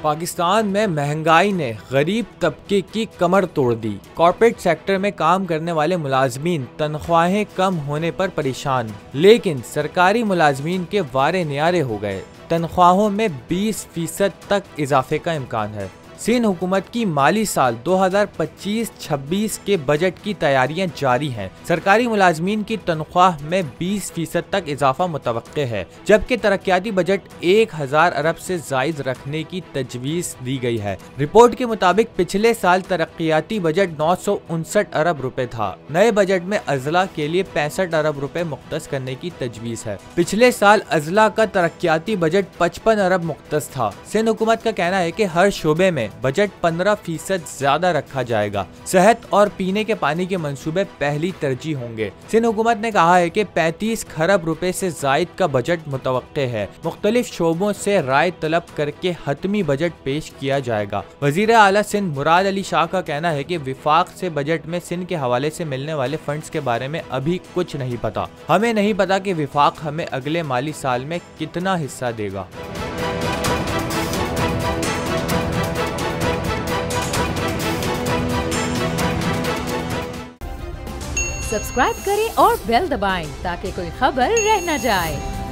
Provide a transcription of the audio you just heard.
पाकिस्तान में महंगाई ने गरीब तबके की कमर तोड़ दी। कॉर्पोरेट सेक्टर में काम करने वाले मुलाजमीन तनख्वाहें कम होने पर परेशान, लेकिन सरकारी मुलाजमीन के वारे न्यारे हो गए। तनख्वाहों में 20% तक इजाफे का इम्कान है। सिंध हुकूमत की माली साल 2025-26 के बजट की तैयारियां जारी हैं। सरकारी मुलाजमीन की तनख्वाह में 20% तक इजाफा मुतवक्के है, जबकि तरक्याती बजट 1000 अरब से जायद रखने की तजवीज़ दी गई है। रिपोर्ट के मुताबिक पिछले साल तरक्याती बजट 959 अरब रुपए था। नए बजट में अजला के लिए 65 अरब रुपए मुख्तस करने की तजवीज़ है। पिछले साल अजला का तरक्याती बजट 55 अरब मुख्तस था। सिंध हुकूमत का कहना है कि हर शोबे में बजट 15% ज्यादा रखा जाएगा। सेहत और पीने के पानी के मंसूबे पहली तरजीह होंगे। सिंध हुकूमत ने कहा है कि 35 खरब रुपए से जायद का बजट मुतवक्के है। मुख्तलिफ शोबों से राय तलब करके हतमी बजट पेश किया जाएगा। वजीर आला सिंध मुराद अली शाह का कहना है कि विफाक से बजट में सिंध के हवाले से मिलने वाले फंड्स के बारे में अभी कुछ नहीं पता। हमें नहीं पता कि विफाक हमें अगले माली साल में कितना हिस्सा देगा। सब्सक्राइब करें और बेल दबाएं ताकि कोई खबर रह न जाए।